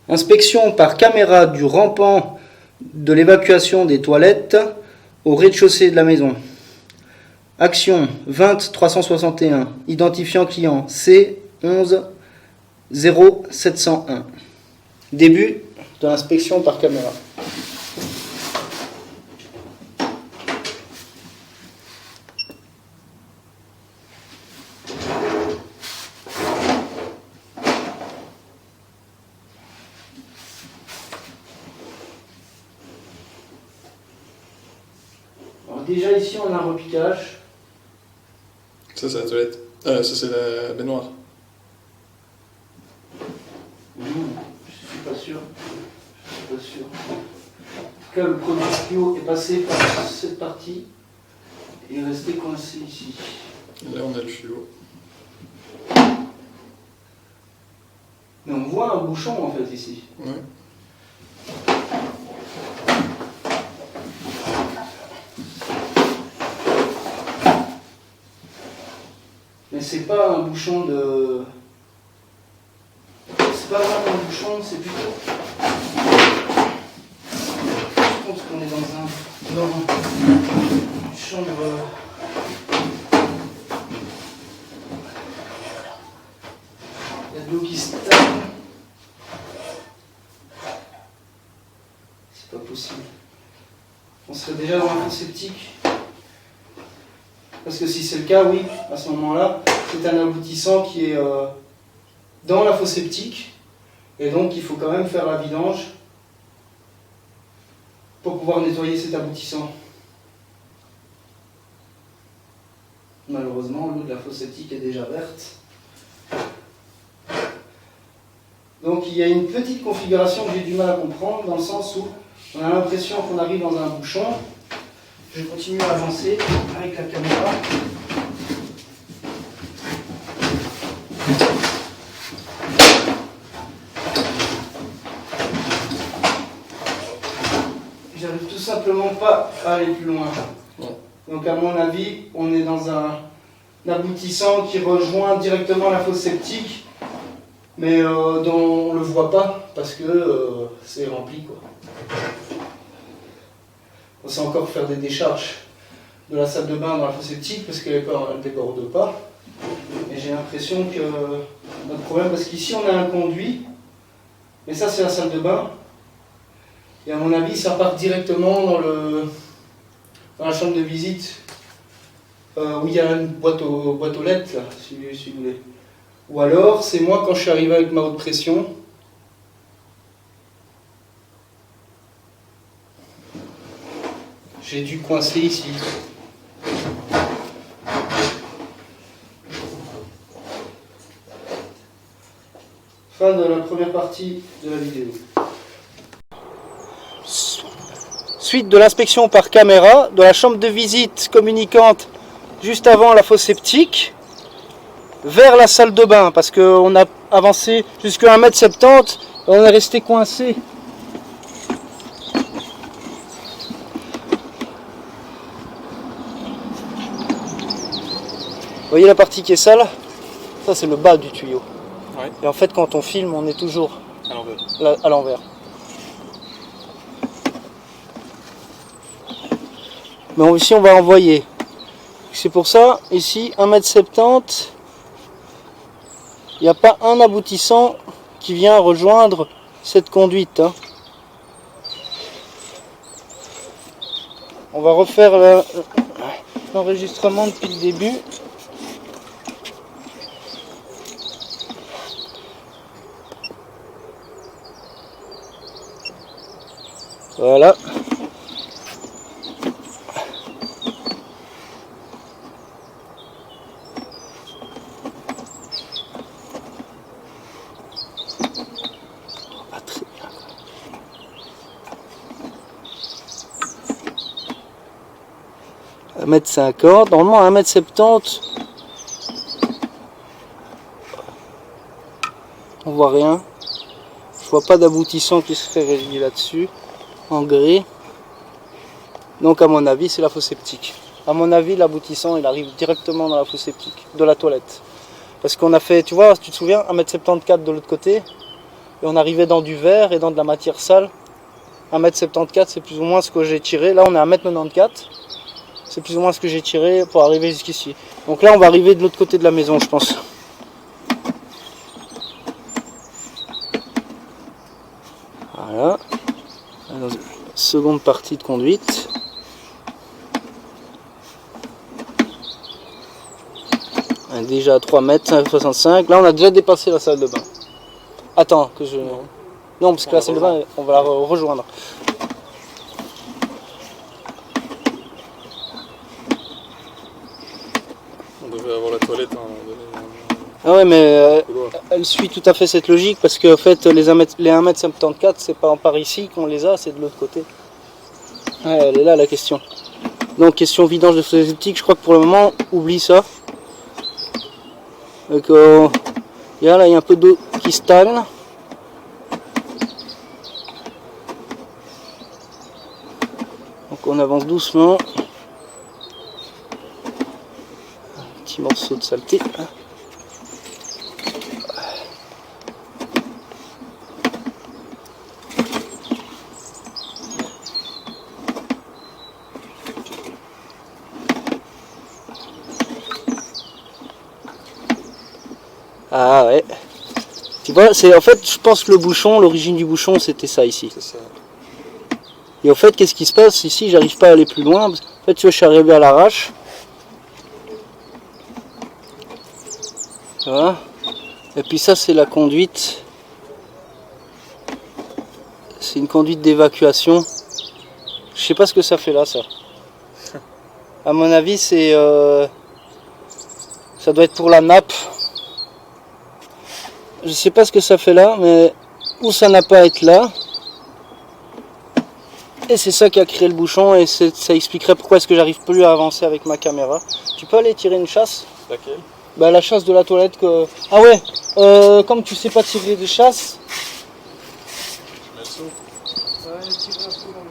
Inspection par caméra du rampant de l'évacuation des toilettes au rez-de-chaussée de la maison. Action 20 361. Identifiant client C11 0701. Début de l'inspection par caméra. Alors déjà ici on a un repiquage. Ça c'est la toilette. Ça c'est la baignoire. Je suis pas sûr. Je suis pas sûr. En tout cas, le premier tuyau est passé par cette partie et est resté coincé ici. Et là on a le tuyau. Mais on voit un bouchon en fait ici. Ouais. Mais c'est pas un bouchon de... C'est pas vraiment un bouchon, c'est plutôt... Je pense qu'on est dans une chambre... Il y a de l'eau qui stagne. C'est pas possible. On serait déjà dans un fosse septique. Parce que si c'est le cas, oui, à ce moment-là, c'est un aboutissant qui est dans la fosse septique. Et donc, il faut quand même faire la vidange pour pouvoir nettoyer cet aboutissant. Malheureusement, l'eau de la fosse septique est déjà verte. Donc, il y a une petite configuration que j'ai du mal à comprendre, dans le sens où on a l'impression qu'on arrive dans un bouchon. Je continue à avancer avec la caméra. J'arrive tout simplement pas à aller plus loin. Donc à mon avis, on est dans un aboutissant qui rejoint directement la fosse septique, mais dont on ne le voit pas parce que c'est rempli, quoi. On sait encore faire des décharges de la salle de bain dans la fosse septique parce qu'elle ne déborde pas. Et j'ai l'impression que notre problème, parce qu'ici on a un conduit, mais ça c'est la salle de bain. Et à mon avis, ça part directement dans la chambre de visite où il y a une boîte aux lettres, là, si vous voulez. Ou alors, c'est moi quand je suis arrivé avec ma haute pression. J'ai dû coincer ici. Fin de la première partie de la vidéo. Suite de l'inspection par caméra de la chambre de visite communicante juste avant la fosse septique vers la salle de bain, parce qu'on a avancé jusqu'à 1,70 m et on est resté coincé. Vous voyez la partie qui est sale? Ça c'est le bas du tuyau. Ouais. Et en fait quand on filme on est toujours à l'envers. Mais ici on va envoyer. C'est pour ça, ici 1,70 m, il n'y a pas un aboutissant qui vient rejoindre cette conduite. Hein. On va refaire l'enregistrement depuis le début. Voilà. Pas très bien. 1,50 m, normalement 1,70 m. On voit rien. Je vois pas d'aboutissant qui serait relié là-dessus. En gris. Donc à mon avis c'est la fosse septique. À mon avis l'aboutissant il arrive directement dans la fosse septique, de la toilette. Parce qu'on a fait, tu vois, tu te souviens, 1,74 m de l'autre côté. et on arrivait dans du verre et dans de la matière sale. 1,74 m, c'est plus ou moins ce que j'ai tiré. Là, on est à 1,94 m. C'est plus ou moins ce que j'ai tiré pour arriver jusqu'ici. Donc là, on va arriver de l'autre côté de la maison, je pense. Voilà. Alors, seconde partie de conduite. Déjà à 3 mètres, 5,65 m. Là, on a déjà dépassé la salle de bain. Attends, que je... Non, parce que la salle de bain, on va la rejoindre. On devait avoir la toilette à un moment donné. Ah ouais, mais elle suit tout à fait cette logique, parce que en fait, les 1,74 m, c'est pas par ici qu'on les a, c'est de l'autre côté. Ouais, elle est là, la question. Donc, question vidange de fluide septique, je crois que pour le moment, oublie ça. Donc, là, il y a un peu d'eau qui stagne. Donc, on avance doucement. Un petit morceau de saleté. Ah ouais. Tu vois, c'est en fait, je pense que le bouchon, l'origine du bouchon, c'était ça ici. C'est ça. Et au fait, qu'est-ce qui se passe ici? J'arrive pas à aller plus loin. Parce en fait, tu vois, je suis arrivé à l'arrache. Voilà. Et puis ça, c'est la conduite. C'est une conduite d'évacuation. Je sais pas ce que ça fait là, ça. À mon avis, c'est ça doit être pour la nappe. Je sais pas ce que ça fait là, mais ou ça n'a pas à être là. Et c'est ça qui a créé le bouchon, et ça expliquerait pourquoi est-ce que j'arrive plus à avancer avec ma caméra. Tu peux aller tirer une chasse? Laquelle? Bah la chasse de la toilette que... Ah ouais, comme tu sais pas tirer de chasse... Merci. Ouais, tirer un peu dans le...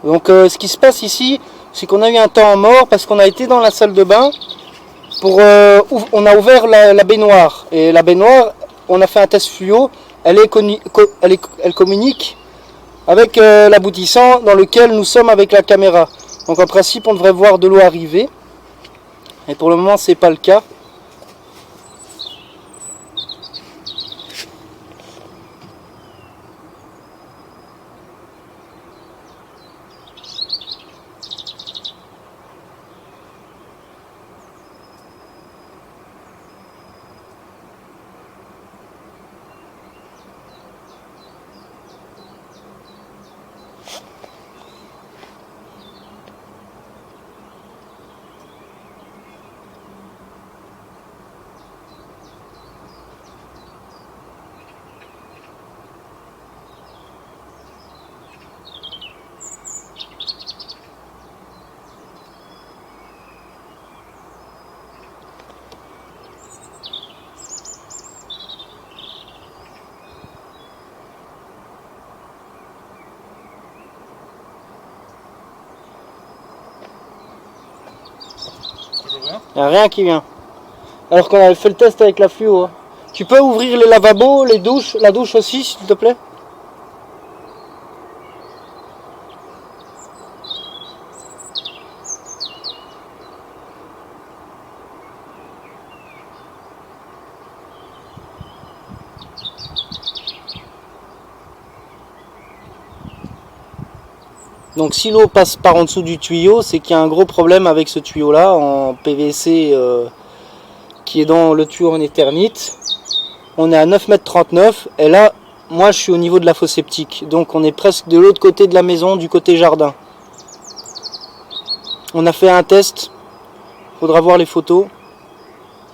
Donc ce qui se passe ici, c'est qu'on a eu un temps mort parce qu'on a été dans la salle de bain, on a ouvert la baignoire. Et la baignoire, on a fait un test fluo, elle communique avec l'aboutissant dans lequel nous sommes avec la caméra. Donc en principe, on devrait voir de l'eau arriver. Et pour le moment, c'est pas le cas. Toujours rien. Il n'y a rien qui vient. Alors qu'on avait fait le test avec la fluo. Hein. Tu peux ouvrir les lavabos, les douches, la douche aussi s'il te plaît? Donc si l'eau passe par en dessous du tuyau, c'est qu'il y a un gros problème avec ce tuyau là en PVC qui est dans le tuyau en éternite. On est à 9,39 m et là moi je suis au niveau de la fosse septique. Donc on est presque de l'autre côté de la maison, du côté jardin. On a fait un test, faudra voir les photos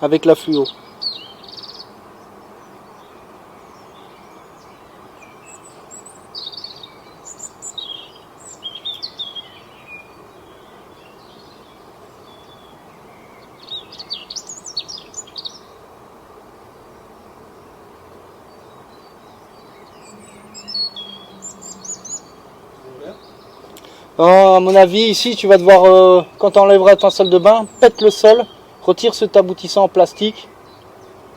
avec la fluo. À mon avis, ici, tu vas devoir, quand tu enlèveras ta salle de bain, pète le sol, retire cet aboutissant en plastique,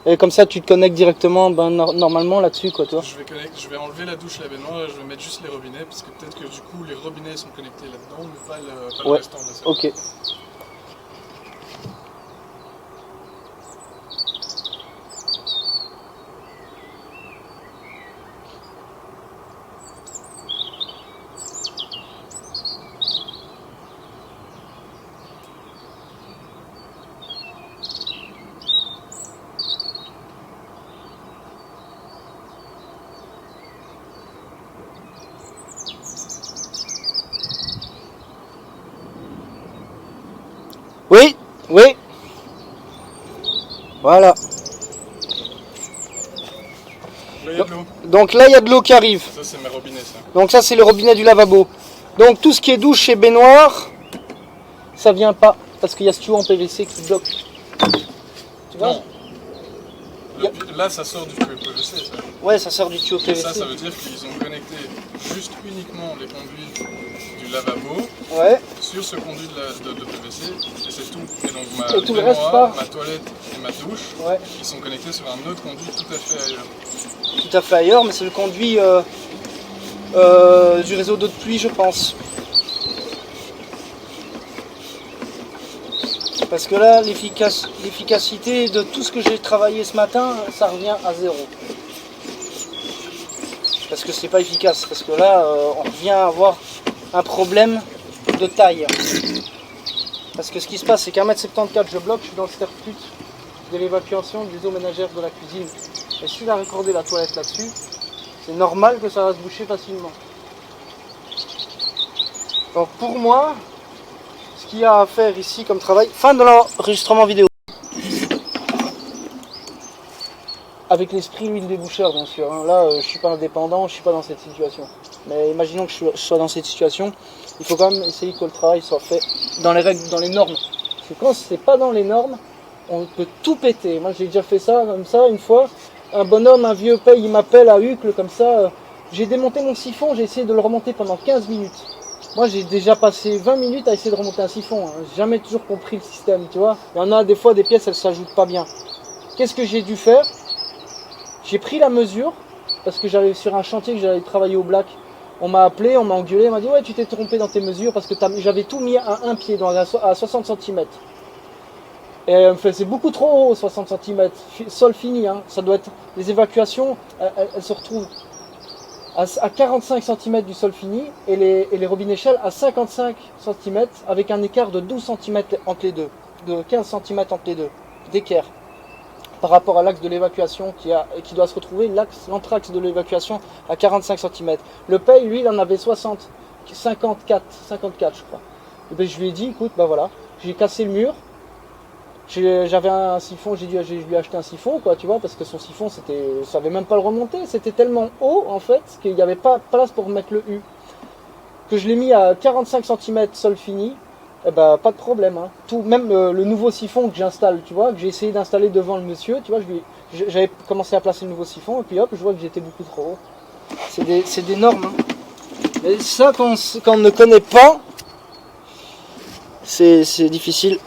et comme ça, tu te connectes directement, normalement là-dessus, quoi, toi. Je vais enlever la douche, la baignoire, et je vais mettre juste les robinets, parce que peut-être que du coup, les robinets sont connectés là-dedans, mais pas le restant de la salle. Ok. Oui, oui. Voilà. Là, il y a de l'eau. Donc là, il y a de l'eau qui arrive. Ça, c'est mes robinets, ça. Donc ça, c'est le robinet du lavabo. Donc tout ce qui est douche et baignoire, ça vient pas. Parce qu'il y a ce tuyau en PVC qui bloque. Tu vois? Non. Là, ça sort du tuyau PVC, ça. Ouais, ça sort du tuyau PVC. Ça veut dire qu'ils ont connecté juste uniquement les conduits du lavabo sur ce conduit de PVC, et c'est tout. Et donc ma baignoire, ma toilette et ma douche, ils sont connectés sur un autre conduit tout à fait ailleurs. Tout à fait ailleurs, mais c'est le conduit du réseau d'eau de pluie, je pense. Parce que là, l'efficacité de tout ce que j'ai travaillé ce matin, ça revient à 0. Parce que c'est pas efficace, parce que là, on revient à avoir un problème de taille. Parce que ce qui se passe, c'est qu'à 1,74 m, je bloque, je suis dans le circuit de l'évacuation des eaux ménagères de la cuisine. Et si il a raccordé la toilette là-dessus, c'est normal que ça va se boucher facilement. Donc pour moi, ce qu'il y a à faire ici comme travail, fin de l'enregistrement vidéo. Avec l'esprit l'huile déboucheur bien sûr. Hein. Là, je ne suis pas indépendant, je ne suis pas dans cette situation. Mais imaginons que je sois dans cette situation, il faut quand même essayer que le travail soit fait dans les règles, dans les normes. Parce que quand c'est pas dans les normes, on peut tout péter. Moi j'ai déjà fait ça comme ça une fois. Un bonhomme, un vieux paye, il m'appelle à Uccle comme ça. J'ai démonté mon siphon, j'ai essayé de le remonter pendant 15 minutes. Moi j'ai déjà passé 20 minutes à essayer de remonter un siphon. Hein. J'ai jamais toujours compris le système, tu vois. Il y en a des fois des pièces, elles s'ajoutent pas bien. Qu'est-ce que j'ai dû faire? J'ai pris la mesure, parce que j'allais sur un chantier, que j'allais travailler au black. On m'a appelé, on m'a engueulé, on m'a dit ouais tu t'es trompé dans tes mesures parce que j'avais tout mis à un pied, donc à 60 cm. Et elle me fait c'est beaucoup trop haut 60 cm, sol fini, hein. Ça doit être, les évacuations, elles se retrouvent à 45 cm du sol fini et les robinets Shell à 55 cm avec un écart de 12 cm entre les deux, de 15 cm entre les deux, d'équerre. Par rapport à l'axe de l'évacuation qui doit se retrouver, l'entraxe de l'évacuation à 45 cm. Le paye, lui, il en avait 54 je crois. Et bien, je lui ai dit, écoute, bah voilà, j'ai cassé le mur, j'avais un siphon, je lui ai acheté un siphon, quoi, tu vois, parce que son siphon, ça savait même pas le remonter, c'était tellement haut, en fait, qu'il n'y avait pas de place pour mettre le U. Que je l'ai mis à 45 cm sol fini, eh ben, pas de problème, hein. Tout, même le nouveau siphon que j'installe, tu vois, que j'ai essayé d'installer devant le monsieur, tu vois, j'avais commencé à placer le nouveau siphon, et puis hop, je vois que j'étais beaucoup trop haut. C'est des normes, hein. Et ça, quand on ne connaît pas, c'est difficile.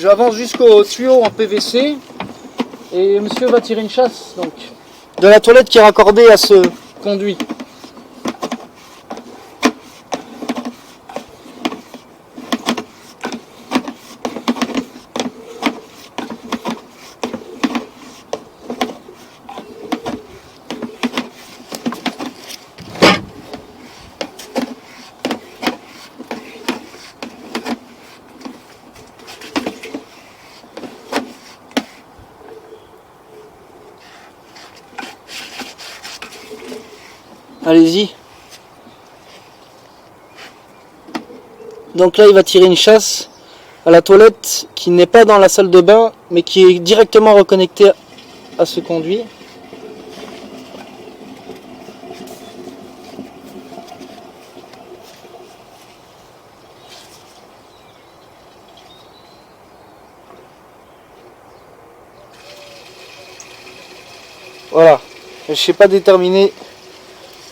j'avance jusqu'au tuyau en PVC et monsieur va tirer une chasse donc, de la toilette qui est raccordée à ce conduit. Allez-y. Donc là, il va tirer une chasse à la toilette qui n'est pas dans la salle de bain, mais qui est directement reconnectée à ce conduit. Voilà. Je ne sais pas déterminer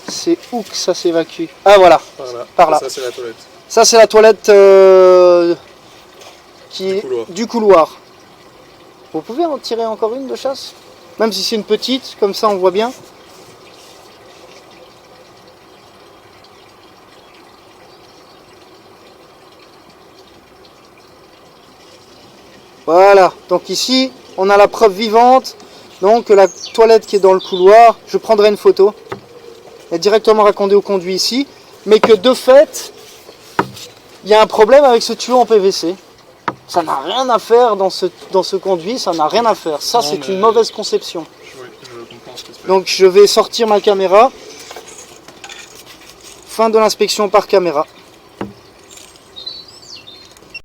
c'est où que ça s'évacue. Ah voilà, par là. Ça c'est la toilette. Ça c'est la toilette du couloir. Vous pouvez en tirer encore une de chasse? Même si c'est une petite, comme ça on voit bien. Voilà, donc ici on a la preuve vivante. Donc la toilette qui est dans le couloir, je prendrai une photo. Elle est directement raccordée au conduit ici. Mais que de fait, il y a un problème avec ce tuyau en PVC. Ça n'a rien à faire dans ce conduit, ça n'a rien à faire. Ça c'est une mauvaise conception. Oui, je comprends ce qui se fait. Donc je vais sortir ma caméra. Fin de l'inspection par caméra.